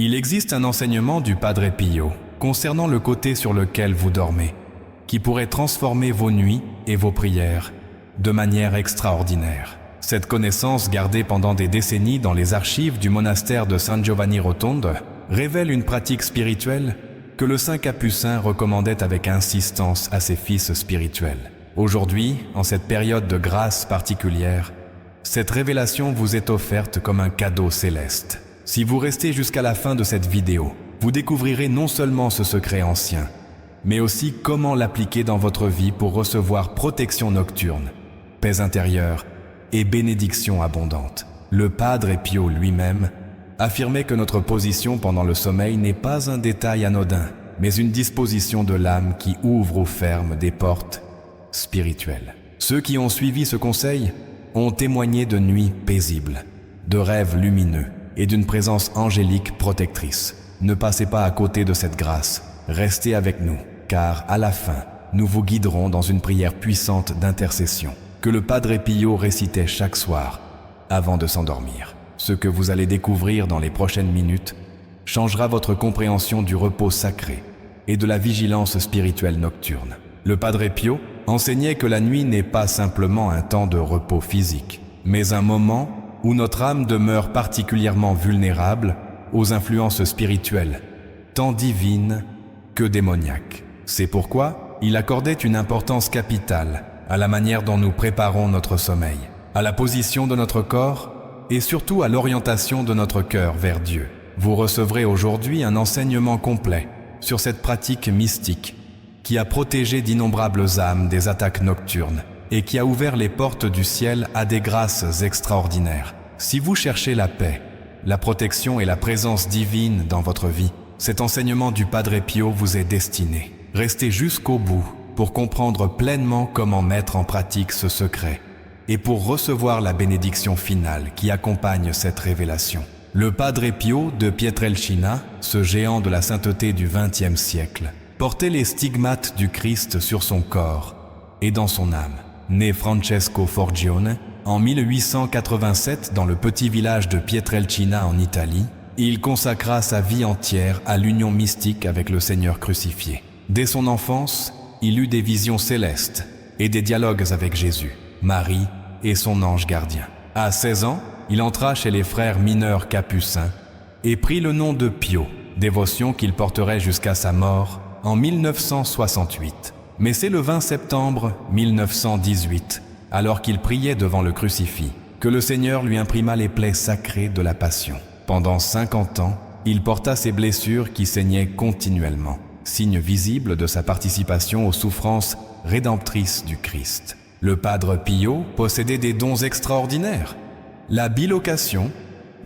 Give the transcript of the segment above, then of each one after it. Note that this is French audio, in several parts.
Il existe un enseignement du Padre Pio concernant le côté sur lequel vous dormez, qui pourrait transformer vos nuits et vos prières de manière extraordinaire. Cette connaissance, gardée pendant des décennies dans les archives du monastère de San Giovanni Rotondo, révèle une pratique spirituelle que le saint Capucin recommandait avec insistance à ses fils spirituels. Aujourd'hui, en cette période de grâce particulière, cette révélation vous est offerte comme un cadeau céleste. Si vous restez jusqu'à la fin de cette vidéo, vous découvrirez non seulement ce secret ancien, mais aussi comment l'appliquer dans votre vie pour recevoir protection nocturne, paix intérieure et bénédiction abondante. Le Padre Pio lui-même affirmait que notre position pendant le sommeil n'est pas un détail anodin, mais une disposition de l'âme qui ouvre ou ferme des portes spirituelles. Ceux qui ont suivi ce conseil ont témoigné de nuits paisibles, de rêves lumineux et d'une présence angélique protectrice. Ne passez pas à côté de cette grâce, restez avec nous, car à la fin, nous vous guiderons dans une prière puissante d'intercession que le Padre Pio récitait chaque soir avant de s'endormir. Ce que vous allez découvrir dans les prochaines minutes changera votre compréhension du repos sacré et de la vigilance spirituelle nocturne. Le Padre Pio enseignait que la nuit n'est pas simplement un temps de repos physique, mais un moment où notre âme demeure particulièrement vulnérable aux influences spirituelles, tant divines que démoniaques. C'est pourquoi il accordait une importance capitale à la manière dont nous préparons notre sommeil, à la position de notre corps et surtout à l'orientation de notre cœur vers Dieu. Vous recevrez aujourd'hui un enseignement complet sur cette pratique mystique qui a protégé d'innombrables âmes des attaques nocturnes et qui a ouvert les portes du ciel à des grâces extraordinaires. Si vous cherchez la paix, la protection et la présence divine dans votre vie, cet enseignement du Padre Pio vous est destiné. Restez jusqu'au bout pour comprendre pleinement comment mettre en pratique ce secret et pour recevoir la bénédiction finale qui accompagne cette révélation. Le Padre Pio de Pietrelcina, ce géant de la sainteté du XXe siècle, portait les stigmates du Christ sur son corps et dans son âme. Né Francesco Forgione en 1887 dans le petit village de Pietrelcina en Italie, il consacra sa vie entière à l'union mystique avec le Seigneur crucifié. Dès son enfance, il eut des visions célestes et des dialogues avec Jésus, Marie et son ange gardien. À 16 ans, il entra chez les frères mineurs capucins et prit le nom de Pio, dévotion qu'il porterait jusqu'à sa mort en 1968. Mais c'est le 20 septembre 1918, alors qu'il priait devant le crucifix, que le Seigneur lui imprima les plaies sacrées de la Passion. Pendant 50 ans, il porta ses blessures qui saignaient continuellement, signe visible de sa participation aux souffrances rédemptrices du Christ. Le Padre Pio possédait des dons extraordinaires. La bilocation,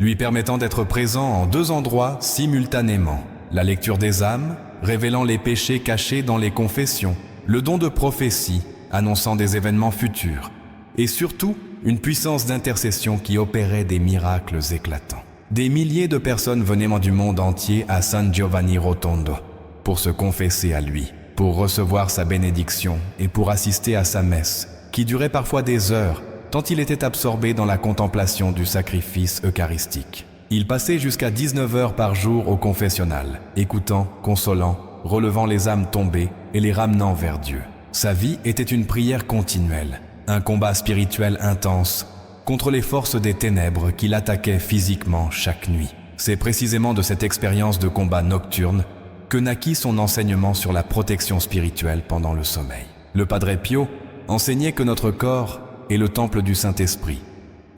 lui permettant d'être présent en 2 endroits simultanément. La lecture des âmes, révélant les péchés cachés dans les confessions. Le don de prophétie, annonçant des événements futurs. Et surtout, une puissance d'intercession qui opérait des miracles éclatants. Des milliers de personnes venaient du monde entier à San Giovanni Rotondo pour se confesser à lui, pour recevoir sa bénédiction et pour assister à sa messe, qui durait parfois des heures, tant il était absorbé dans la contemplation du sacrifice eucharistique. Il passait jusqu'à 19 heures par jour au confessionnal, écoutant, consolant, relevant les âmes tombées et les ramenant vers Dieu. Sa vie était une prière continuelle, un combat spirituel intense contre les forces des ténèbres qui l'attaquaient physiquement chaque nuit. C'est précisément de cette expérience de combat nocturne que naquit son enseignement sur la protection spirituelle pendant le sommeil. Le Padre Pio enseignait que notre corps est le temple du Saint-Esprit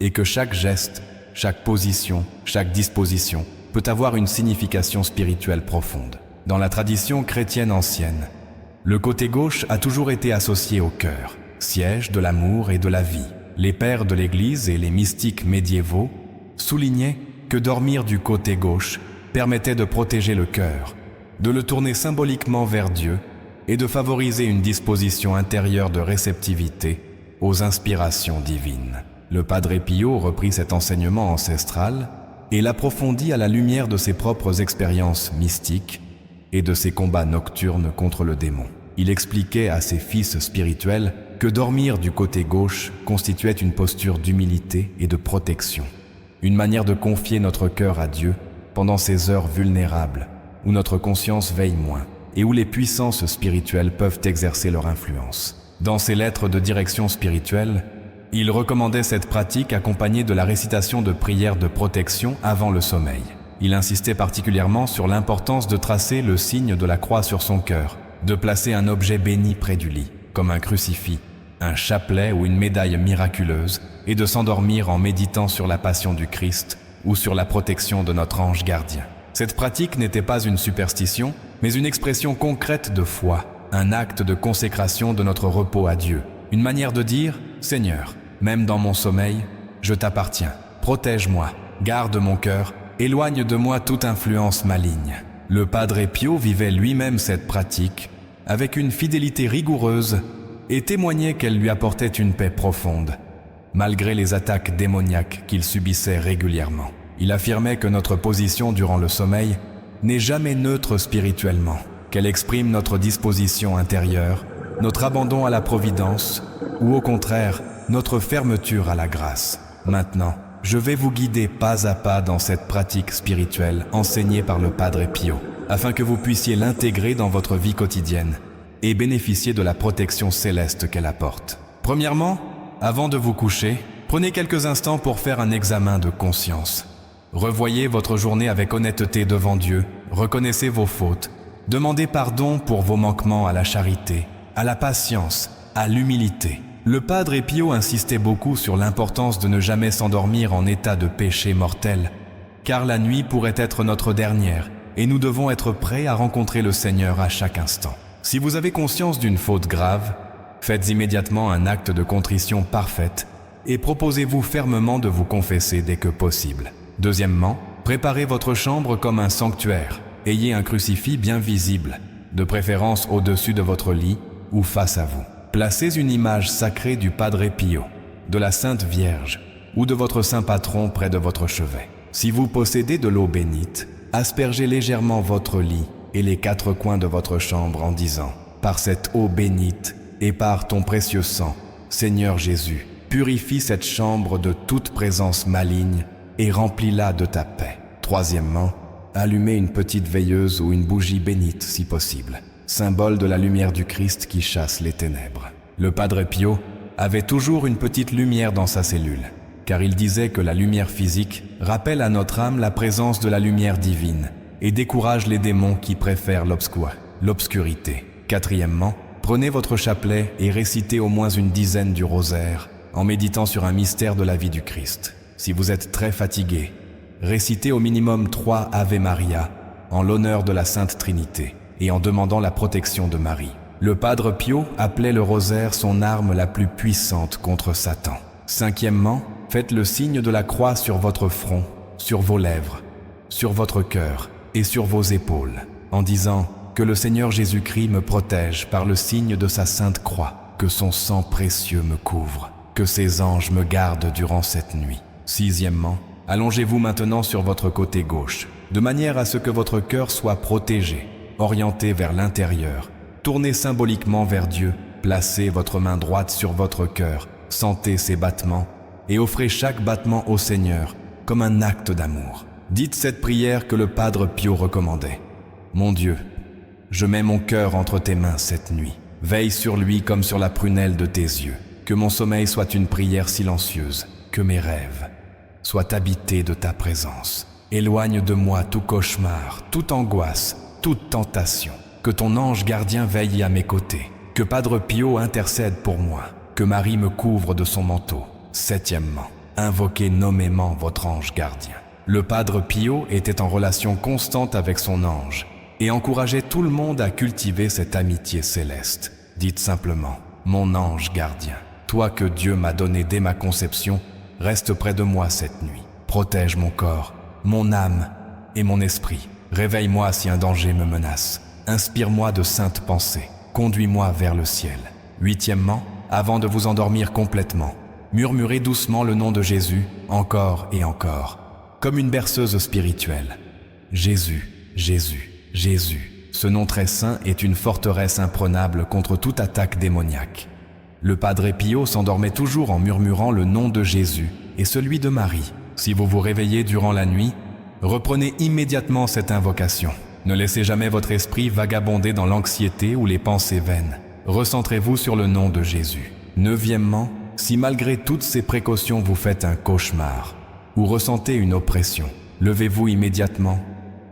et que chaque geste, chaque position, chaque disposition peut avoir une signification spirituelle profonde. Dans la tradition chrétienne ancienne, le côté gauche a toujours été associé au cœur, siège de l'amour et de la vie. Les pères de l'Église et les mystiques médiévaux soulignaient que dormir du côté gauche permettait de protéger le cœur, de le tourner symboliquement vers Dieu et de favoriser une disposition intérieure de réceptivité aux inspirations divines. Le Padre Pio reprit cet enseignement ancestral et l'approfondit à la lumière de ses propres expériences mystiques et de ses combats nocturnes contre le démon. Il expliquait à ses fils spirituels que dormir du côté gauche constituait une posture d'humilité et de protection, une manière de confier notre cœur à Dieu pendant ces heures vulnérables où notre conscience veille moins et où les puissances spirituelles peuvent exercer leur influence. Dans ses lettres de direction spirituelle, il recommandait cette pratique accompagnée de la récitation de prières de protection avant le sommeil. Il insistait particulièrement sur l'importance de tracer le signe de la croix sur son cœur, de placer un objet béni près du lit, comme un crucifix, un chapelet ou une médaille miraculeuse, et de s'endormir en méditant sur la passion du Christ ou sur la protection de notre ange gardien. Cette pratique n'était pas une superstition, mais une expression concrète de foi, un acte de consécration de notre repos à Dieu, une manière de dire « Seigneur, même dans mon sommeil, je t'appartiens, protège-moi, garde mon cœur, éloigne de moi toute influence maligne. » Le Padre Pio vivait lui-même cette pratique avec une fidélité rigoureuse et témoignait qu'elle lui apportait une paix profonde, malgré les attaques démoniaques qu'il subissait régulièrement. Il affirmait que notre position durant le sommeil n'est jamais neutre spirituellement, qu'elle exprime notre disposition intérieure, notre abandon à la providence, ou au contraire, notre fermeture à la grâce. Maintenant, je vais vous guider pas à pas dans cette pratique spirituelle enseignée par le Padre Pio, afin que vous puissiez l'intégrer dans votre vie quotidienne et bénéficier de la protection céleste qu'elle apporte. Premièrement, avant de vous coucher, prenez quelques instants pour faire un examen de conscience. Revoyez votre journée avec honnêteté devant Dieu, reconnaissez vos fautes, demandez pardon pour vos manquements à la charité, à la patience, à l'humilité. Le Padre Pio insistait beaucoup sur l'importance de ne jamais s'endormir en état de péché mortel, car la nuit pourrait être notre dernière, et nous devons être prêts à rencontrer le Seigneur à chaque instant. Si vous avez conscience d'une faute grave, faites immédiatement un acte de contrition parfaite et proposez-vous fermement de vous confesser dès que possible. Deuxièmement, préparez votre chambre comme un sanctuaire. Ayez un crucifix bien visible, de préférence au-dessus de votre lit ou face à vous. Placez une image sacrée du Padre Pio, de la Sainte Vierge ou de votre Saint Patron près de votre chevet. Si vous possédez de l'eau bénite, aspergez légèrement votre lit et les quatre coins de votre chambre en disant « Par cette eau bénite et par ton précieux sang, Seigneur Jésus, purifie cette chambre de toute présence maligne et remplis-la de ta paix. » Troisièmement, allumez une petite veilleuse ou une bougie bénite si possible, symbole de la lumière du Christ qui chasse les ténèbres. Le Padre Pio avait toujours une petite lumière dans sa cellule, car il disait que la lumière physique rappelle à notre âme la présence de la lumière divine et décourage les démons qui préfèrent l'obscurité. Quatrièmement, prenez votre chapelet et récitez au moins une dizaine du rosaire en méditant sur un mystère de la vie du Christ. Si vous êtes très fatigué, récitez au minimum 3 Ave Maria en l'honneur de la Sainte Trinité et en demandant la protection de Marie. Le Padre Pio appelait le rosaire son arme la plus puissante contre Satan. Cinquièmement, faites le signe de la croix sur votre front, sur vos lèvres, sur votre cœur et sur vos épaules, en disant que le Seigneur Jésus-Christ me protège par le signe de sa sainte croix, que son sang précieux me couvre, que ses anges me gardent durant cette nuit. Sixièmement, allongez-vous maintenant sur votre côté gauche, de manière à ce que votre cœur soit protégé, orienté vers l'intérieur. Tournez symboliquement vers Dieu, placez votre main droite sur votre cœur, sentez ses battements et offrez chaque battement au Seigneur comme un acte d'amour. Dites cette prière que le Padre Pio recommandait. Mon Dieu, je mets mon cœur entre tes mains cette nuit. Veille sur lui comme sur la prunelle de tes yeux. Que mon sommeil soit une prière silencieuse, que mes rêves soient habités de ta présence. Éloigne de moi tout cauchemar, toute angoisse, toute tentation. Que ton ange gardien veille à mes côtés. Que Padre Pio intercède pour moi. Que Marie me couvre de son manteau. Septièmement, invoquez nommément votre ange gardien. Le Padre Pio était en relation constante avec son ange et encourageait tout le monde à cultiver cette amitié céleste. Dites simplement, mon ange gardien, toi que Dieu m'a donné dès ma conception, reste près de moi cette nuit. Protège mon corps, mon âme et mon esprit. Réveille-moi si un danger me menace. Inspire-moi de saintes pensées. Conduis-moi vers le ciel. Huitièmement, avant de vous endormir complètement, murmurez doucement le nom de Jésus, encore et encore, comme une berceuse spirituelle. Jésus, Jésus, Jésus. Ce nom très saint est une forteresse imprenable contre toute attaque démoniaque. Le Padre Pio s'endormait toujours en murmurant le nom de Jésus et celui de Marie. Si vous vous réveillez durant la nuit, reprenez immédiatement cette invocation. Ne laissez jamais votre esprit vagabonder dans l'anxiété ou les pensées vaines. Recentrez-vous sur le nom de Jésus. Neuvièmement, si malgré toutes ces précautions vous faites un cauchemar ou ressentez une oppression, levez-vous immédiatement,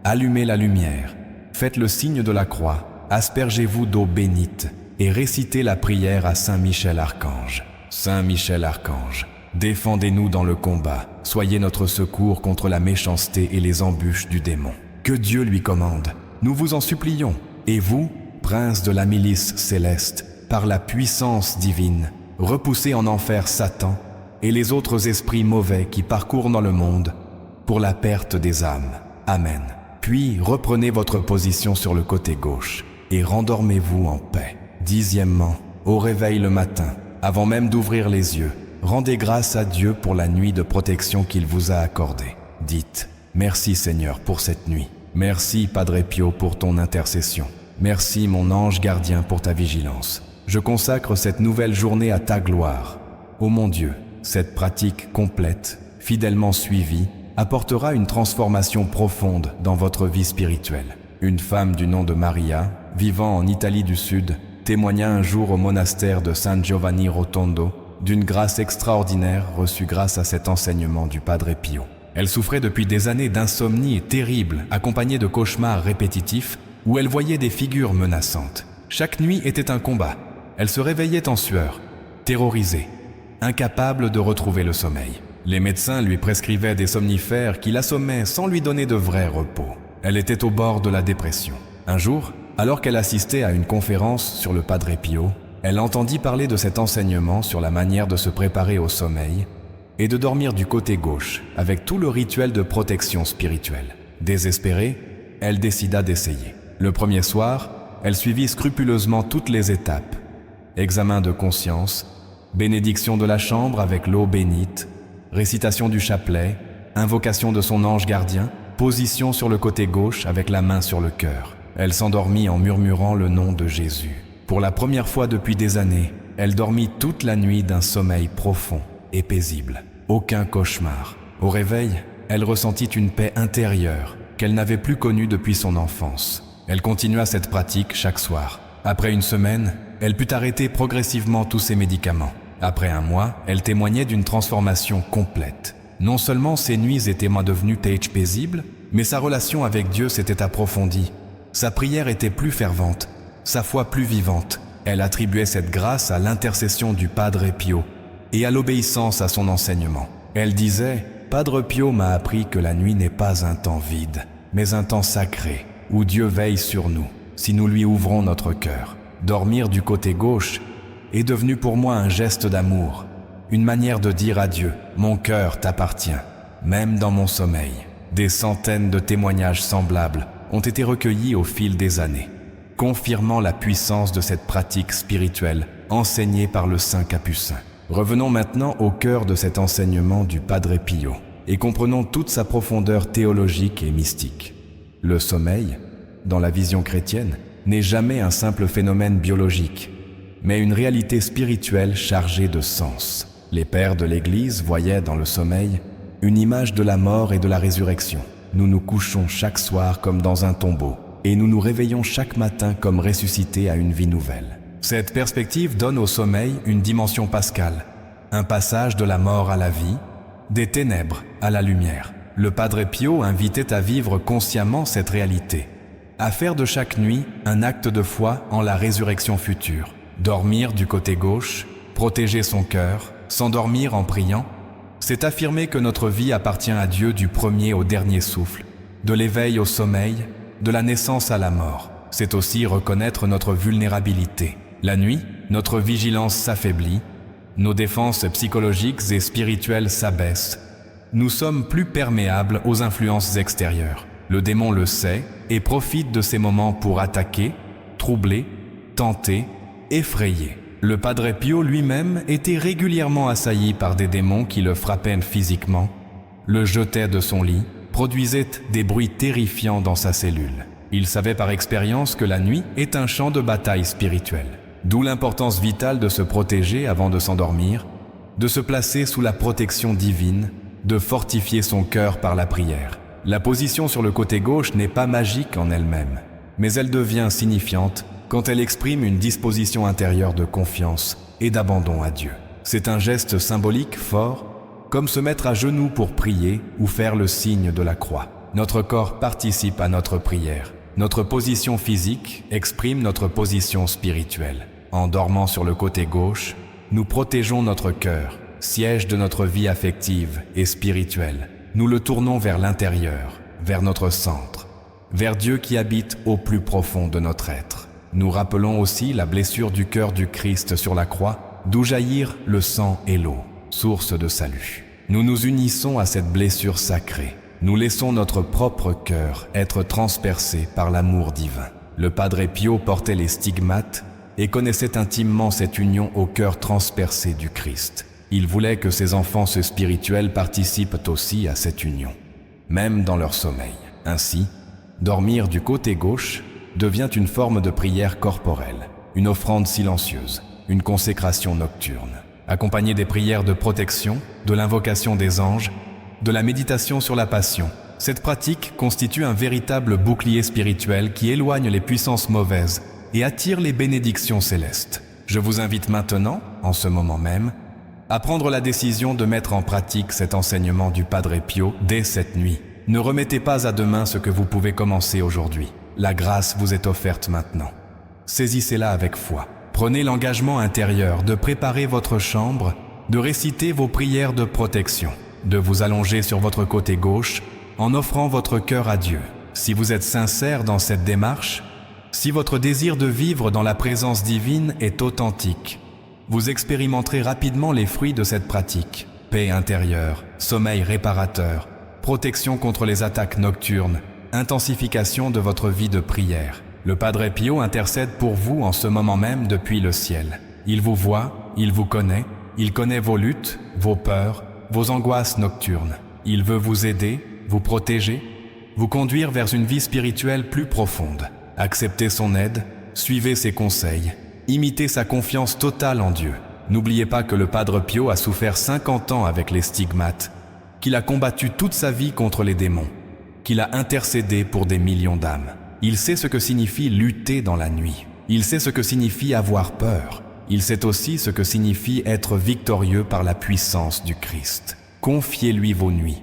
allumez la lumière, faites le signe de la croix, aspergez-vous d'eau bénite et récitez la prière à Saint Michel Archange. Saint Michel Archange, défendez-nous dans le combat, soyez notre secours contre la méchanceté et les embûches du démon. Que Dieu lui commande, nous vous en supplions. Et vous, prince de la milice céleste, par la puissance divine, repoussez en enfer Satan et les autres esprits mauvais qui parcourent dans le monde pour la perte des âmes. Amen. Puis reprenez votre position sur le côté gauche et rendormez-vous en paix. Dixièmement, au réveil le matin, avant même d'ouvrir les yeux, rendez grâce à Dieu pour la nuit de protection qu'il vous a accordée. Dites, merci Seigneur pour cette nuit. Merci Padre Pio pour ton intercession. Merci mon ange gardien pour ta vigilance. Je consacre cette nouvelle journée à ta gloire. Ô mon Dieu, cette pratique complète, fidèlement suivie, apportera une transformation profonde dans votre vie spirituelle. Une femme du nom de Maria, vivant en Italie du Sud, témoigna un jour au monastère de San Giovanni Rotondo d'une grâce extraordinaire reçue grâce à cet enseignement du Padre Pio. Elle souffrait depuis des années d'insomnie terrible, accompagnée de cauchemars répétitifs où elle voyait des figures menaçantes. Chaque nuit était un combat. Elle se réveillait en sueur, terrorisée, incapable de retrouver le sommeil. Les médecins lui prescrivaient des somnifères qui l'assommaient sans lui donner de vrai repos. Elle était au bord de la dépression. Un jour, alors qu'elle assistait à une conférence sur le Padre Pio, elle entendit parler de cet enseignement sur la manière de se préparer au sommeil et de dormir du côté gauche avec tout le rituel de protection spirituelle. Désespérée, elle décida d'essayer. Le premier soir, elle suivit scrupuleusement toutes les étapes. Examen de conscience, bénédiction de la chambre avec l'eau bénite, récitation du chapelet, invocation de son ange gardien, position sur le côté gauche avec la main sur le cœur. Elle s'endormit en murmurant le nom de Jésus. Pour la première fois depuis des années, elle dormit toute la nuit d'un sommeil profond et paisible. Aucun cauchemar. Au réveil, elle ressentit une paix intérieure qu'elle n'avait plus connue depuis son enfance. Elle continua cette pratique chaque soir. Après une semaine, elle put arrêter progressivement tous ses médicaments. Après un mois, elle témoignait d'une transformation complète. Non seulement ses nuits étaient devenues paisibles, mais sa relation avec Dieu s'était approfondie. Sa prière était plus fervente, sa foi plus vivante. Elle attribuait cette grâce à l'intercession du Padre Pio et à l'obéissance à son enseignement. Elle disait « Padre Pio m'a appris que la nuit n'est pas un temps vide, mais un temps sacré, où Dieu veille sur nous, si nous lui ouvrons notre cœur. Dormir du côté gauche est devenu pour moi un geste d'amour, une manière de dire à Dieu « Mon cœur t'appartient, même dans mon sommeil ». Des centaines de témoignages semblables ont été recueillis au fil des années, confirmant la puissance de cette pratique spirituelle enseignée par le Saint Capucin. Revenons maintenant au cœur de cet enseignement du Padre Pio et comprenons toute sa profondeur théologique et mystique. Le sommeil, dans la vision chrétienne, n'est jamais un simple phénomène biologique, mais une réalité spirituelle chargée de sens. Les pères de l'Église voyaient dans le sommeil une image de la mort et de la résurrection. Nous nous couchons chaque soir comme dans un tombeau, et nous nous réveillons chaque matin comme ressuscités à une vie nouvelle. Cette perspective donne au sommeil une dimension pascale, un passage de la mort à la vie, des ténèbres à la lumière. Le Padre Pio invitait à vivre consciemment cette réalité, à faire de chaque nuit un acte de foi en la résurrection future. Dormir du côté gauche, protéger son cœur, s'endormir en priant, c'est affirmer que notre vie appartient à Dieu du premier au dernier souffle, de l'éveil au sommeil, de la naissance à la mort. C'est aussi reconnaître notre vulnérabilité. La nuit, notre vigilance s'affaiblit, nos défenses psychologiques et spirituelles s'abaissent. Nous sommes plus perméables aux influences extérieures. Le démon le sait et profite de ces moments pour attaquer, troubler, tenter, effrayer. Le Padre Pio lui-même était régulièrement assailli par des démons qui le frappaient physiquement, le jetaient de son lit, produisaient des bruits terrifiants dans sa cellule. Il savait par expérience que la nuit est un champ de bataille spirituel. D'où l'importance vitale de se protéger avant de s'endormir, de se placer sous la protection divine, de fortifier son cœur par la prière. La position sur le côté gauche n'est pas magique en elle-même, mais elle devient signifiante quand elle exprime une disposition intérieure de confiance et d'abandon à Dieu. C'est un geste symbolique fort, comme se mettre à genoux pour prier ou faire le signe de la croix. Notre corps participe à notre prière. Notre position physique exprime notre position spirituelle. En dormant sur le côté gauche, nous protégeons notre cœur, siège de notre vie affective et spirituelle. Nous le tournons vers l'intérieur, vers notre centre, vers Dieu qui habite au plus profond de notre être. Nous rappelons aussi la blessure du cœur du Christ sur la croix, d'où jaillirent le sang et l'eau, source de salut. Nous nous unissons à cette blessure sacrée. Nous laissons notre propre cœur être transpercé par l'amour divin. Le Padre Pio portait les stigmates et connaissait intimement cette union au cœur transpercé du Christ. Il voulait que ses enfants spirituels participent aussi à cette union, même dans leur sommeil. Ainsi, dormir du côté gauche devient une forme de prière corporelle, une offrande silencieuse, une consécration nocturne, accompagnée des prières de protection, de l'invocation des anges, de la méditation sur la passion. Cette pratique constitue un véritable bouclier spirituel qui éloigne les puissances mauvaises et attire les bénédictions célestes. Je vous invite maintenant, en ce moment même, à prendre la décision de mettre en pratique cet enseignement du Padre Pio dès cette nuit. Ne remettez pas à demain ce que vous pouvez commencer aujourd'hui. La grâce vous est offerte maintenant. Saisissez-la avec foi. Prenez l'engagement intérieur de préparer votre chambre, de réciter vos prières de protection, de vous allonger sur votre côté gauche en offrant votre cœur à Dieu. Si vous êtes sincère dans cette démarche, si votre désir de vivre dans la présence divine est authentique, vous expérimenterez rapidement les fruits de cette pratique. Paix intérieure, sommeil réparateur, protection contre les attaques nocturnes, intensification de votre vie de prière. Le Padre Pio intercède pour vous en ce moment même depuis le ciel. Il vous voit, il vous connaît, il connaît vos luttes, vos peurs, vos angoisses nocturnes. Il veut vous aider, vous protéger, vous conduire vers une vie spirituelle plus profonde. Acceptez son aide, suivez ses conseils, imitez sa confiance totale en Dieu. N'oubliez pas que le Padre Pio a souffert 50 ans avec les stigmates, qu'il a combattu toute sa vie contre les démons, qu'il a intercédé pour des millions d'âmes. Il sait ce que signifie lutter dans la nuit. Il sait ce que signifie avoir peur. Il sait aussi ce que signifie être victorieux par la puissance du Christ. Confiez-lui vos nuits.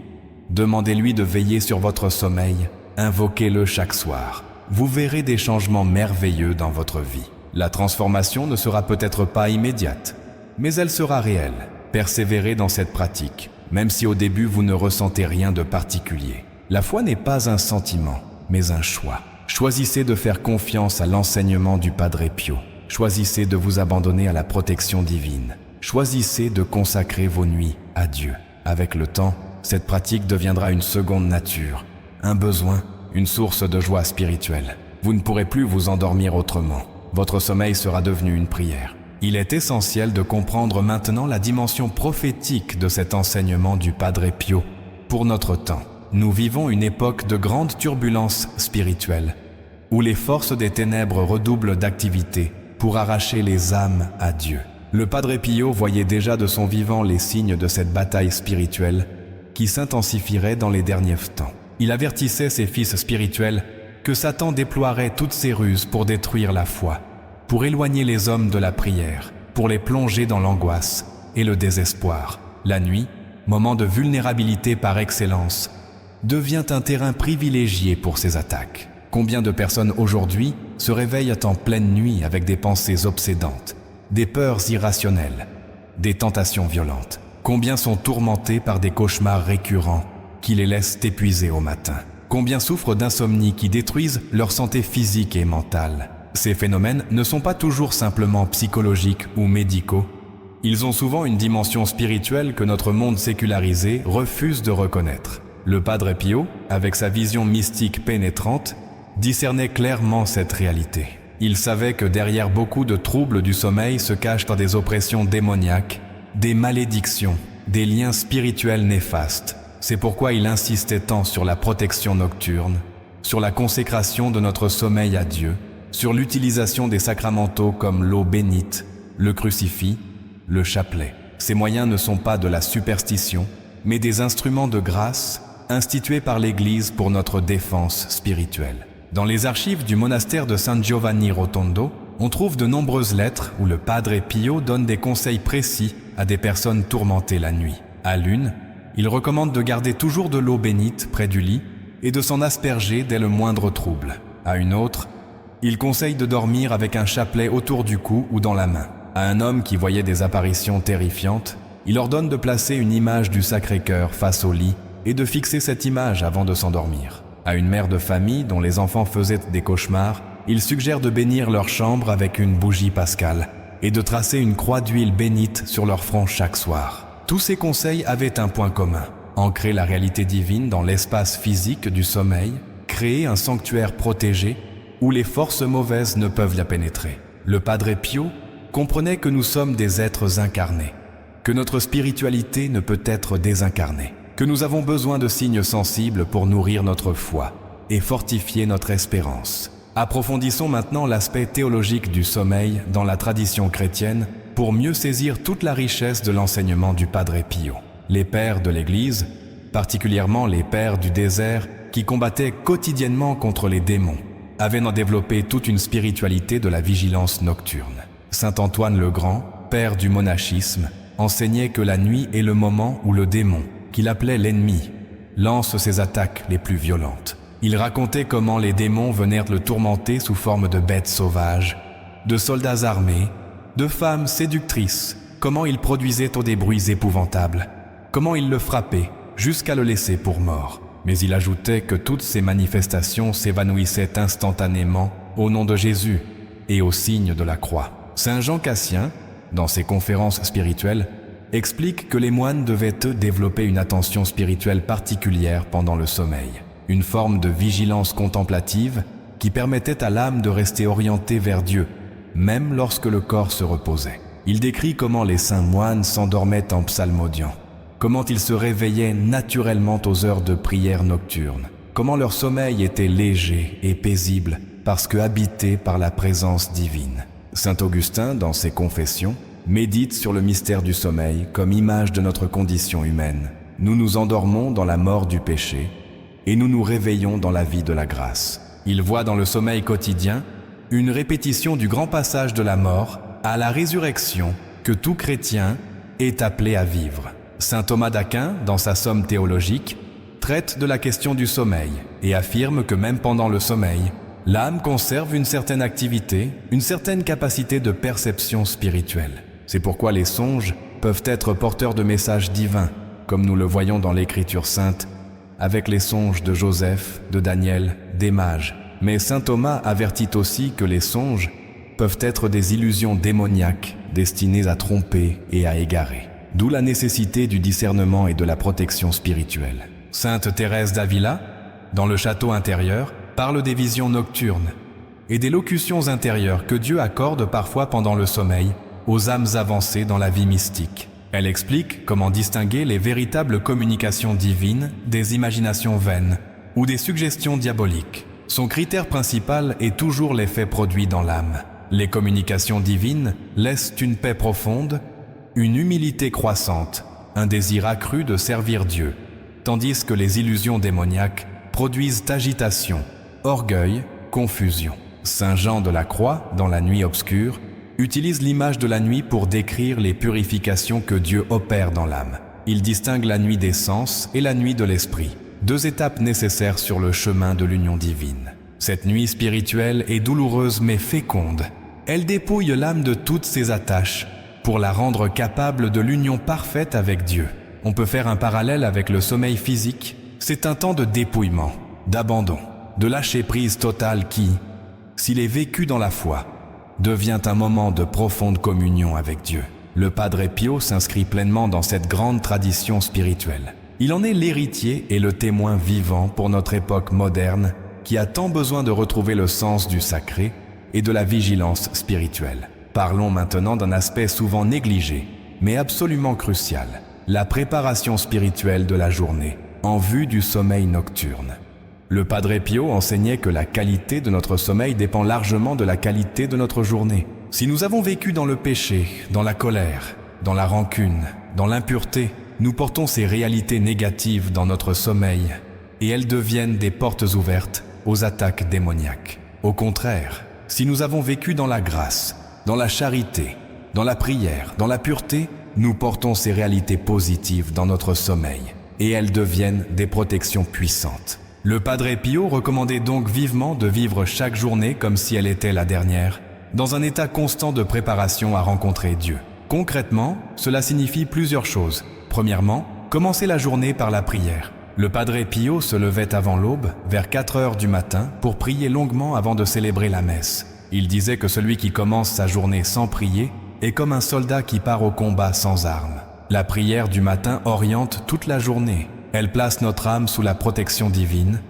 Demandez-lui de veiller sur votre sommeil. Invoquez-le chaque soir. Vous verrez des changements merveilleux dans votre vie. La transformation ne sera peut-être pas immédiate, mais elle sera réelle. Persévérez dans cette pratique, même si au début vous ne ressentez rien de particulier. La foi n'est pas un sentiment, mais un choix. Choisissez de faire confiance à l'enseignement du Padre Pio. Choisissez de vous abandonner à la protection divine. Choisissez de consacrer vos nuits à Dieu. Avec le temps, cette pratique deviendra une seconde nature, un besoin, une source de joie spirituelle. Vous ne pourrez plus vous endormir autrement. Votre sommeil sera devenu une prière. Il est essentiel de comprendre maintenant la dimension prophétique de cet enseignement du Padre Pio. Pour notre temps, nous vivons une époque de grande turbulence spirituelle, où les forces des ténèbres redoublent d'activité pour arracher les âmes à Dieu. Le Padre Pio voyait déjà de son vivant les signes de cette bataille spirituelle qui s'intensifierait dans les derniers temps. Il avertissait ses fils spirituels que Satan déploierait toutes ses ruses pour détruire la foi, pour éloigner les hommes de la prière, pour les plonger dans l'angoisse et le désespoir. La nuit, moment de vulnérabilité par excellence, devient un terrain privilégié pour ces attaques. Combien de personnes aujourd'hui se réveillent en pleine nuit avec des pensées obsédantes, des peurs irrationnelles, des tentations violentes? Combien sont tourmentés par des cauchemars récurrents qui les laissent épuisés au matin? Combien souffrent d'insomnie qui détruisent leur santé physique et mentale? Ces phénomènes ne sont pas toujours simplement psychologiques ou médicaux. Ils ont souvent une dimension spirituelle que notre monde sécularisé refuse de reconnaître. Le Padre Pio, avec sa vision mystique pénétrante, discernait clairement cette réalité. Il savait que derrière beaucoup de troubles du sommeil se cachent des oppressions démoniaques, des malédictions, des liens spirituels néfastes. C'est pourquoi il insistait tant sur la protection nocturne, sur la consécration de notre sommeil à Dieu, sur l'utilisation des sacramentaux comme l'eau bénite, le crucifix, le chapelet. Ces moyens ne sont pas de la superstition, mais des instruments de grâce institué par l'Église pour notre défense spirituelle. Dans les archives du monastère de San Giovanni Rotondo, on trouve de nombreuses lettres où le Padre Pio donne des conseils précis à des personnes tourmentées la nuit. À l'une, il recommande de garder toujours de l'eau bénite près du lit et de s'en asperger dès le moindre trouble. À une autre, il conseille de dormir avec un chapelet autour du cou ou dans la main. À un homme qui voyait des apparitions terrifiantes, il ordonne de placer une image du Sacré-Cœur face au lit et de fixer cette image avant de s'endormir. À une mère de famille dont les enfants faisaient des cauchemars, il suggère de bénir leur chambre avec une bougie pascale et de tracer une croix d'huile bénite sur leur front chaque soir. Tous ces conseils avaient un point commun: ancrer la réalité divine dans l'espace physique du sommeil, créer un sanctuaire protégé où les forces mauvaises ne peuvent y pénétrer. Le Padre Pio comprenait que nous sommes des êtres incarnés, que notre spiritualité ne peut être désincarnée, que nous avons besoin de signes sensibles pour nourrir notre foi et fortifier notre espérance. Approfondissons maintenant l'aspect théologique du sommeil dans la tradition chrétienne pour mieux saisir toute la richesse de l'enseignement du Padre Pio. Les pères de l'Église, particulièrement les pères du désert qui combattaient quotidiennement contre les démons, avaient développé toute une spiritualité de la vigilance nocturne. Saint Antoine le Grand, père du monachisme, enseignait que la nuit est le moment où le démon, qu'il appelait l'ennemi, lance ses attaques les plus violentes. Il racontait comment les démons venaient le tourmenter sous forme de bêtes sauvages, de soldats armés, de femmes séductrices, comment il produisait des bruits épouvantables, comment il le frappait jusqu'à le laisser pour mort. Mais il ajoutait que toutes ces manifestations s'évanouissaient instantanément au nom de Jésus et au signe de la croix. Saint Jean Cassien, dans ses conférences spirituelles, explique que les moines devaient développer une attention spirituelle particulière pendant le sommeil, une forme de vigilance contemplative qui permettait à l'âme de rester orientée vers Dieu, même lorsque le corps se reposait. Il décrit comment les saints moines s'endormaient en psalmodiant, comment ils se réveillaient naturellement aux heures de prière nocturne, comment leur sommeil était léger et paisible parce que habité par la présence divine. Saint Augustin, dans ses Confessions, médite sur le mystère du sommeil comme image de notre condition humaine. Nous nous endormons dans la mort du péché et nous nous réveillons dans la vie de la grâce. Il voit dans le sommeil quotidien une répétition du grand passage de la mort à la résurrection que tout chrétien est appelé à vivre. Saint Thomas d'Aquin, dans sa Somme théologique, traite de la question du sommeil et affirme que même pendant le sommeil, l'âme conserve une certaine activité, une certaine capacité de perception spirituelle. C'est pourquoi les songes peuvent être porteurs de messages divins, comme nous le voyons dans l'Écriture sainte, avec les songes de Joseph, de Daniel, des mages. Mais saint Thomas avertit aussi que les songes peuvent être des illusions démoniaques destinées à tromper et à égarer. D'où la nécessité du discernement et de la protection spirituelle. Sainte Thérèse d'Avila, dans le château intérieur, parle des visions nocturnes et des locutions intérieures que Dieu accorde parfois pendant le sommeil aux âmes avancées dans la vie mystique. Elle explique comment distinguer les véritables communications divines des imaginations vaines ou des suggestions diaboliques. Son critère principal est toujours l'effet produit dans l'âme. Les communications divines laissent une paix profonde, une humilité croissante, un désir accru de servir Dieu, tandis que les illusions démoniaques produisent agitation, orgueil, confusion. Saint Jean de la Croix, dans la nuit obscure, utilise l'image de la nuit pour décrire les purifications que Dieu opère dans l'âme. Il distingue la nuit des sens et la nuit de l'esprit, deux étapes nécessaires sur le chemin de l'union divine. Cette nuit spirituelle est douloureuse mais féconde. Elle dépouille l'âme de toutes ses attaches pour la rendre capable de l'union parfaite avec Dieu. On peut faire un parallèle avec le sommeil physique. C'est un temps de dépouillement, d'abandon, de lâcher prise totale qui, s'il est vécu dans la foi, devient un moment de profonde communion avec Dieu. Le Padre Pio s'inscrit pleinement dans cette grande tradition spirituelle. Il en est l'héritier et le témoin vivant pour notre époque moderne qui a tant besoin de retrouver le sens du sacré et de la vigilance spirituelle. Parlons maintenant d'un aspect souvent négligé, mais absolument crucial, la préparation spirituelle de la journée, en vue du sommeil nocturne. Le Padre Pio enseignait que la qualité de notre sommeil dépend largement de la qualité de notre journée. Si nous avons vécu dans le péché, dans la colère, dans la rancune, dans l'impureté, nous portons ces réalités négatives dans notre sommeil et elles deviennent des portes ouvertes aux attaques démoniaques. Au contraire, si nous avons vécu dans la grâce, dans la charité, dans la prière, dans la pureté, nous portons ces réalités positives dans notre sommeil et elles deviennent des protections puissantes. Le Padre Pio recommandait donc vivement de vivre chaque journée comme si elle était la dernière, dans un état constant de préparation à rencontrer Dieu. Concrètement, cela signifie plusieurs choses. Premièrement, commencer la journée par la prière. Le Padre Pio se levait avant l'aube, vers 4 heures du matin, pour prier longuement avant de célébrer la messe. Il disait que celui qui commence sa journée sans prier est comme un soldat qui part au combat sans armes. La prière du matin oriente toute la journée. Elle place notre âme sous la protection divine.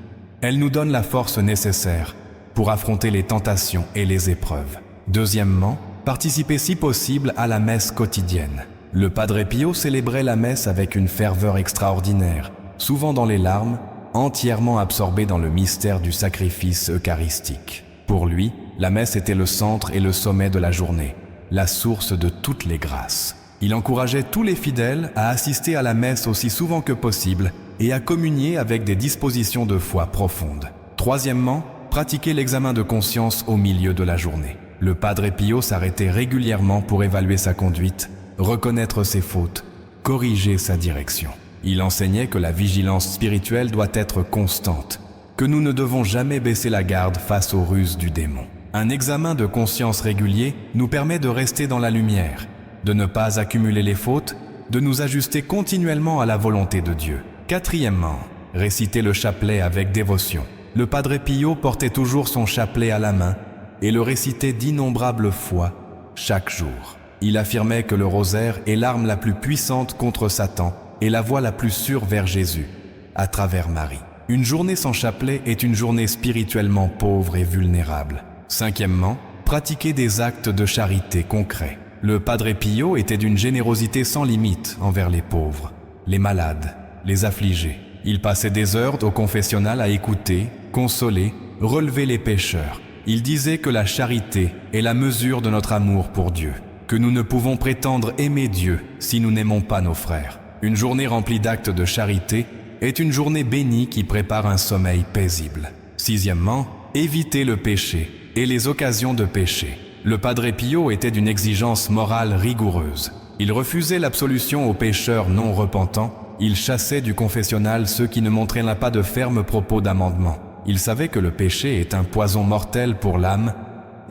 Elle nous donne la force nécessaire pour affronter les tentations et les épreuves. Deuxièmement, participer si possible à la messe quotidienne. Le Padre Pio célébrait la messe avec une ferveur extraordinaire, souvent dans les larmes, entièrement absorbé dans le mystère du sacrifice eucharistique. Pour lui, la messe était le centre et le sommet de la journée, la source de toutes les grâces. Il encourageait tous les fidèles à assister à la messe aussi souvent que possible et à communier avec des dispositions de foi profondes. Troisièmement, pratiquer l'examen de conscience au milieu de la journée. Le Padre Pio s'arrêtait régulièrement pour évaluer sa conduite, reconnaître ses fautes, corriger sa direction. Il enseignait que la vigilance spirituelle doit être constante, que nous ne devons jamais baisser la garde face aux ruses du démon. Un examen de conscience régulier nous permet de rester dans la lumière, de ne pas accumuler les fautes, de nous ajuster continuellement à la volonté de Dieu. Quatrièmement, réciter le chapelet avec dévotion. Le Padre Pio portait toujours son chapelet à la main et le récitait d'innombrables fois chaque jour. Il affirmait que le rosaire est l'arme la plus puissante contre Satan et la voie la plus sûre vers Jésus, à travers Marie. Une journée sans chapelet est une journée spirituellement pauvre et vulnérable. Cinquièmement, pratiquer des actes de charité concrets. Le Padre Pio était d'une générosité sans limite envers les pauvres, les malades, les affligés. Il passait des heures au confessionnal à écouter, consoler, relever les pécheurs. Il disait que la charité est la mesure de notre amour pour Dieu, que nous ne pouvons prétendre aimer Dieu si nous n'aimons pas nos frères. Une journée remplie d'actes de charité est une journée bénie qui prépare un sommeil paisible. Sixièmement, éviter le péché et les occasions de péché. Le Padre Pio était d'une exigence morale rigoureuse. Il refusait l'absolution aux pécheurs non repentants. Il chassait du confessionnal ceux qui ne montraient pas de fermes propos d'amendement. Il savait que le péché est un poison mortel pour l'âme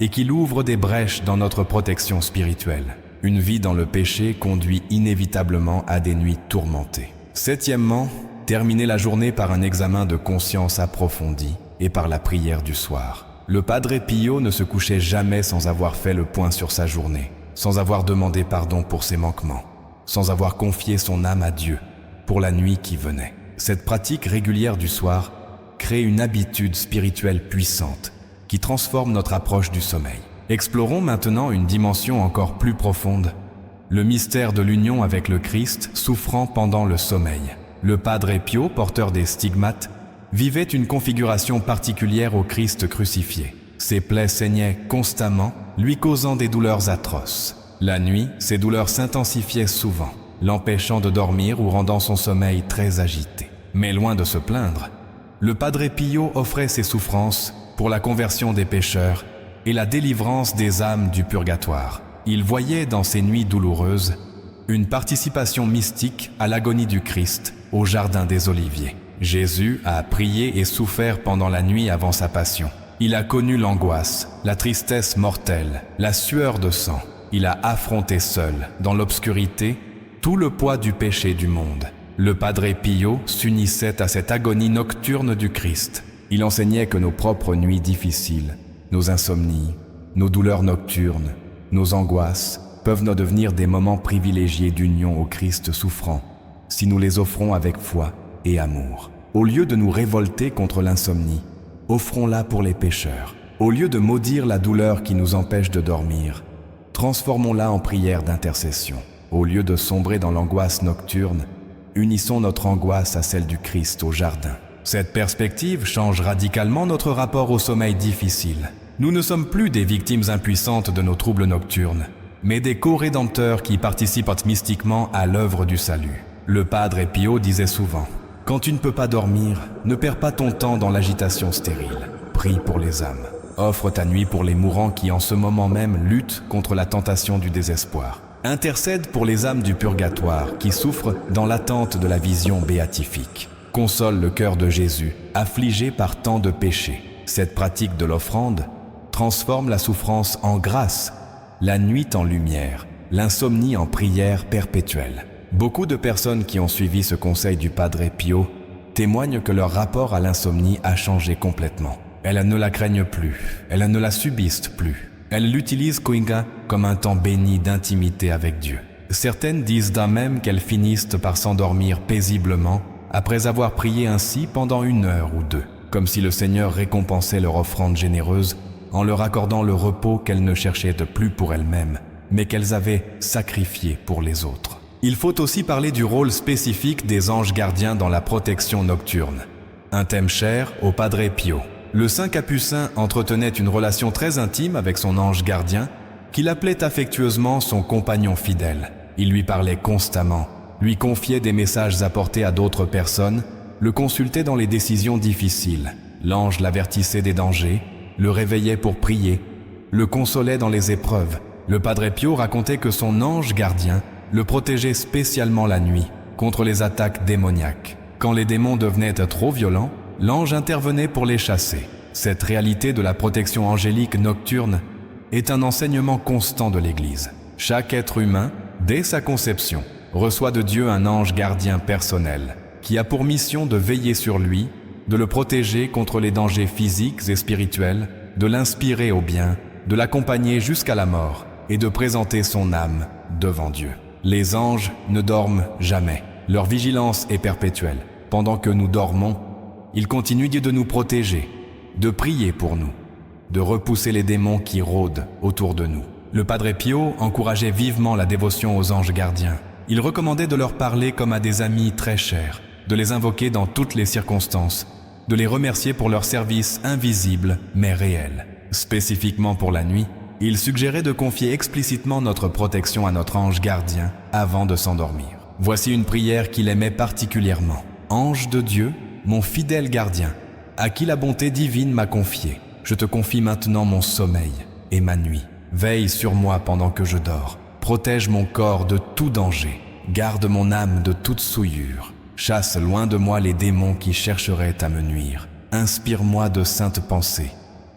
et qu'il ouvre des brèches dans notre protection spirituelle. Une vie dans le péché conduit inévitablement à des nuits tourmentées. Septièmement, terminer la journée par un examen de conscience approfondi et par la prière du soir. Le Padre Pio ne se couchait jamais sans avoir fait le point sur sa journée, sans avoir demandé pardon pour ses manquements, sans avoir confié son âme à Dieu pour la nuit qui venait. Cette pratique régulière du soir crée une habitude spirituelle puissante qui transforme notre approche du sommeil. Explorons maintenant une dimension encore plus profonde, le mystère de l'union avec le Christ souffrant pendant le sommeil. Le Padre Pio, porteur des stigmates, vivait une configuration particulière au Christ crucifié. Ses plaies saignaient constamment, lui causant des douleurs atroces. La nuit, ces douleurs s'intensifiaient souvent, l'empêchant de dormir ou rendant son sommeil très agité. Mais loin de se plaindre, le Padre Pio offrait ses souffrances pour la conversion des pécheurs et la délivrance des âmes du purgatoire. Il voyait dans ces nuits douloureuses une participation mystique à l'agonie du Christ au jardin des Oliviers. Jésus a prié et souffert pendant la nuit avant sa passion. Il a connu l'angoisse, la tristesse mortelle, la sueur de sang. Il a affronté seul, dans l'obscurité, tout le poids du péché du monde. Le Padre Pio s'unissait à cette agonie nocturne du Christ. Il enseignait que nos propres nuits difficiles, nos insomnies, nos douleurs nocturnes, nos angoisses peuvent nous devenir des moments privilégiés d'union au Christ souffrant, si nous les offrons avec foi et amour. Au lieu de nous révolter contre l'insomnie, offrons-la pour les pécheurs. Au lieu de maudire la douleur qui nous empêche de dormir, transformons-la en prière d'intercession. Au lieu de sombrer dans l'angoisse nocturne, unissons notre angoisse à celle du Christ au jardin. Cette perspective change radicalement notre rapport au sommeil difficile. Nous ne sommes plus des victimes impuissantes de nos troubles nocturnes, mais des co-rédempteurs qui participent mystiquement à l'œuvre du salut. Le Padre Pio disait souvent « Quand tu ne peux pas dormir, ne perds pas ton temps dans l'agitation stérile. Prie pour les âmes. Offre ta nuit pour les mourants qui en ce moment même luttent contre la tentation du désespoir. Intercède pour les âmes du purgatoire qui souffrent dans l'attente de la vision béatifique. Console le cœur de Jésus, affligé par tant de péchés. Cette pratique de l'offrande transforme la souffrance en grâce, la nuit en lumière, l'insomnie en prière perpétuelle. Beaucoup de personnes qui ont suivi ce conseil du Padre Pio témoignent que leur rapport à l'insomnie a changé complètement. Elles ne la craignent plus, elles ne la subissent plus. Elles l'utilisent comme un temps béni d'intimité avec Dieu. Certaines disent d'elles-mêmes qu'elles finissent par s'endormir paisiblement après avoir prié ainsi pendant 1 heure ou 2, comme si le Seigneur récompensait leur offrande généreuse en leur accordant le repos qu'elles ne cherchaient plus pour elles-mêmes, mais qu'elles avaient sacrifié pour les autres. Il faut aussi parler du rôle spécifique des anges gardiens dans la protection nocturne, un thème cher au Padre Pio. Le saint Capucin entretenait une relation très intime avec son ange gardien, qu'il appelait affectueusement son compagnon fidèle. Il lui parlait constamment, lui confiait des messages apportés à d'autres personnes, le consultait dans les décisions difficiles. L'ange l'avertissait des dangers, le réveillait pour prier, le consolait dans les épreuves. Le Padre Pio racontait que son ange gardien le protégeait spécialement la nuit contre les attaques démoniaques. Quand les démons devenaient trop violents, l'ange intervenait pour les chasser. Cette réalité de la protection angélique nocturne est un enseignement constant de l'Église. Chaque être humain, dès sa conception, reçoit de Dieu un ange gardien personnel qui a pour mission de veiller sur lui, de le protéger contre les dangers physiques et spirituels, de l'inspirer au bien, de l'accompagner jusqu'à la mort et de présenter son âme devant Dieu. Les anges ne dorment jamais. Leur vigilance est perpétuelle. Pendant que nous dormons, ils continuent de nous protéger, de prier pour nous, de repousser les démons qui rôdent autour de nous. Le Padre Pio encourageait vivement la dévotion aux anges gardiens. Il recommandait de leur parler comme à des amis très chers, de les invoquer dans toutes les circonstances, de les remercier pour leur service invisible mais réel. Spécifiquement pour la nuit, il suggérait de confier explicitement notre protection à notre ange gardien avant de s'endormir. Voici une prière qu'il aimait particulièrement. « Ange de Dieu, mon fidèle gardien, à qui la bonté divine m'a confié, je te confie maintenant mon sommeil et ma nuit. Veille sur moi pendant que je dors. Protège mon corps de tout danger. Garde mon âme de toute souillure. Chasse loin de moi les démons qui chercheraient à me nuire. Inspire-moi de saintes pensées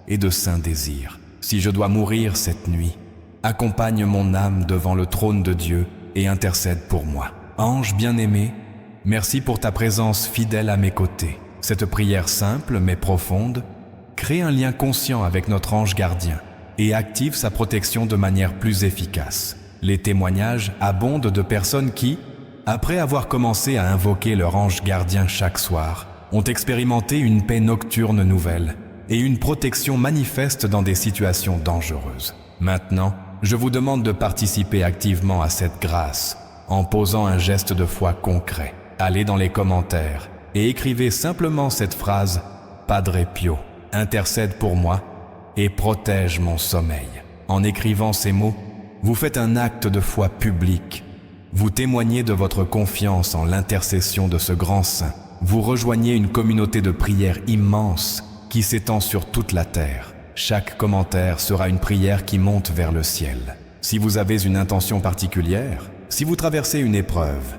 et de saints désirs. Si je dois mourir cette nuit, accompagne mon âme devant le trône de Dieu et intercède pour moi. Ange bien-aimé, merci pour ta présence fidèle à mes côtés. Cette prière simple mais profonde crée un lien conscient avec notre ange gardien et active sa protection de manière plus efficace. Les témoignages abondent de personnes qui, après avoir commencé à invoquer leur ange gardien chaque soir, ont expérimenté une paix nocturne nouvelle et une protection manifeste dans des situations dangereuses. Maintenant, je vous demande de participer activement à cette grâce en posant un geste de foi concret. Allez dans les commentaires et écrivez simplement cette phrase « Padre Pio, intercède pour moi et protège mon sommeil ». En écrivant ces mots, vous faites un acte de foi public. Vous témoignez de votre confiance en l'intercession de ce grand saint. Vous rejoignez une communauté de prière immense qui s'étend sur toute la terre. Chaque commentaire sera une prière qui monte vers le ciel. Si vous avez une intention particulière, si vous traversez une épreuve,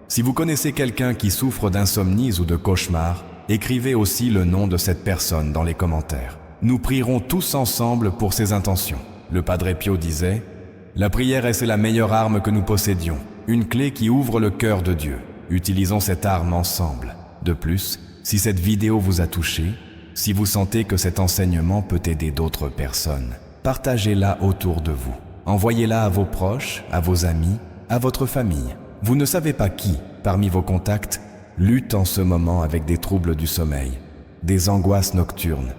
si vous connaissez quelqu'un qui souffre d'insomnie ou de cauchemars, écrivez aussi le nom de cette personne dans les commentaires. Nous prierons tous ensemble pour ces intentions. Le Padre Pio disait « La prière est la meilleure arme que nous possédions, une clé qui ouvre le cœur de Dieu. Utilisons cette arme ensemble. De plus, si cette vidéo vous a touché, si vous sentez que cet enseignement peut aider d'autres personnes, partagez-la autour de vous. Envoyez-la à vos proches, à vos amis, à votre famille. Vous ne savez pas qui, parmi vos contacts, lutte en ce moment avec des troubles du sommeil, des angoisses nocturnes,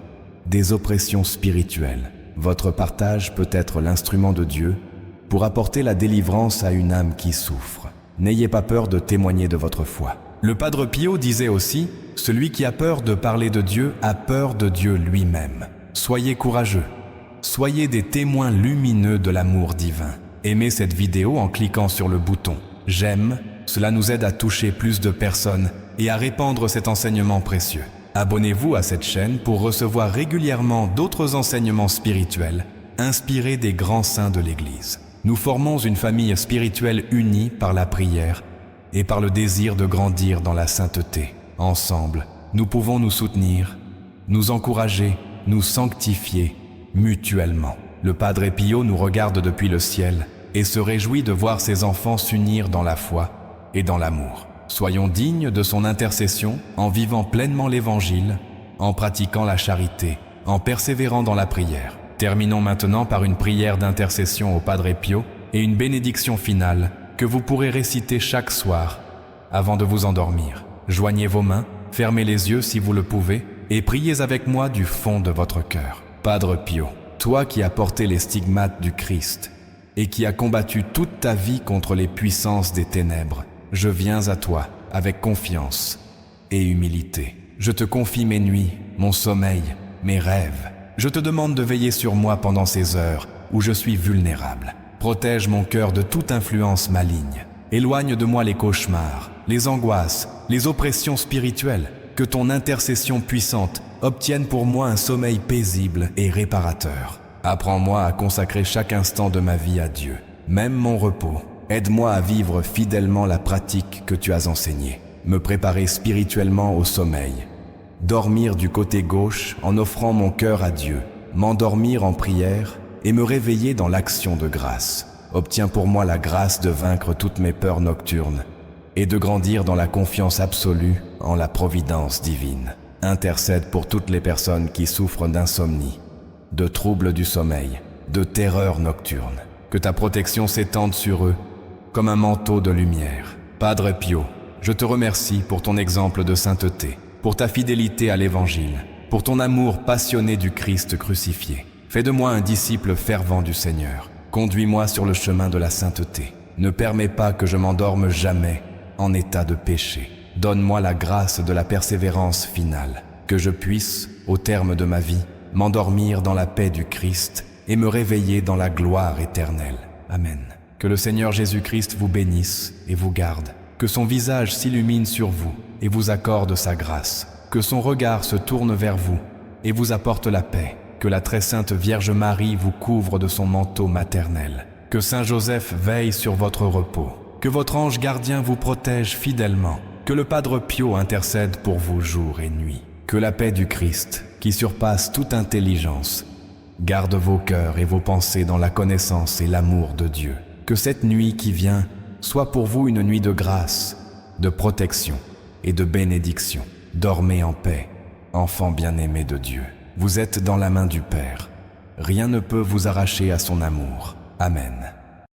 des oppressions spirituelles. Votre partage peut être l'instrument de Dieu pour apporter la délivrance à une âme qui souffre. N'ayez pas peur de témoigner de votre foi. Le Padre Pio disait aussi « Celui qui a peur de parler de Dieu a peur de Dieu lui-même. Soyez courageux. Soyez des témoins lumineux de l'amour divin. » Aimez cette vidéo en cliquant sur le bouton « J'aime » Cela nous aide à toucher plus de personnes et à répandre cet enseignement précieux. Abonnez-vous à cette chaîne pour recevoir régulièrement d'autres enseignements spirituels inspirés des grands saints de l'Église. Nous formons une famille spirituelle unie par la prière et par le désir de grandir dans la sainteté. Ensemble, nous pouvons nous soutenir, nous encourager, nous sanctifier mutuellement. Le Padre Pio nous regarde depuis le ciel et se réjouit de voir ses enfants s'unir dans la foi et dans l'amour. Soyons dignes de son intercession en vivant pleinement l'Évangile, en pratiquant la charité, en persévérant dans la prière. Terminons maintenant par une prière d'intercession au Padre Pio et une bénédiction finale que vous pourrez réciter chaque soir avant de vous endormir. Joignez vos mains, fermez les yeux si vous le pouvez et priez avec moi du fond de votre cœur. Padre Pio, toi qui as porté les stigmates du Christ et qui as combattu toute ta vie contre les puissances des ténèbres, je viens à toi avec confiance et humilité. Je te confie mes nuits, mon sommeil, mes rêves. Je te demande de veiller sur moi pendant ces heures où je suis vulnérable. Protège mon cœur de toute influence maligne. Éloigne de moi les cauchemars, les angoisses, les oppressions spirituelles. Que ton intercession puissante obtienne pour moi un sommeil paisible et réparateur. Apprends-moi à consacrer chaque instant de ma vie à Dieu, même mon repos. Aide-moi à vivre fidèlement la pratique que tu as enseignée. Me préparer spirituellement au sommeil. Dormir du côté gauche en offrant mon cœur à Dieu. M'endormir en prière et me réveiller dans l'action de grâce. Obtiens pour moi la grâce de vaincre toutes mes peurs nocturnes et de grandir dans la confiance absolue en la providence divine. Intercède pour toutes les personnes qui souffrent d'insomnie, de troubles du sommeil, de terreurs nocturnes. Que ta protection s'étende sur eux comme un manteau de lumière. Padre Pio, je te remercie pour ton exemple de sainteté, pour ta fidélité à l'Évangile, pour ton amour passionné du Christ crucifié. Fais de moi un disciple fervent du Seigneur. Conduis-moi sur le chemin de la sainteté. Ne permets pas que je m'endorme jamais en état de péché. Donne-moi la grâce de la persévérance finale, que je puisse, au terme de ma vie, m'endormir dans la paix du Christ et me réveiller dans la gloire éternelle. Amen. Que le Seigneur Jésus-Christ vous bénisse et vous garde. Que son visage s'illumine sur vous et vous accorde sa grâce. Que son regard se tourne vers vous et vous apporte la paix. Que la très sainte Vierge Marie vous couvre de son manteau maternel. Que Saint Joseph veille sur votre repos. Que votre ange gardien vous protège fidèlement. Que le Padre Pio intercède pour vous jour et nuit. Que la paix du Christ, qui surpasse toute intelligence, garde vos cœurs et vos pensées dans la connaissance et l'amour de Dieu. Que cette nuit qui vient soit pour vous une nuit de grâce, de protection et de bénédiction. Dormez en paix, enfants bien-aimés de Dieu. Vous êtes dans la main du Père. Rien ne peut vous arracher à son amour. Amen.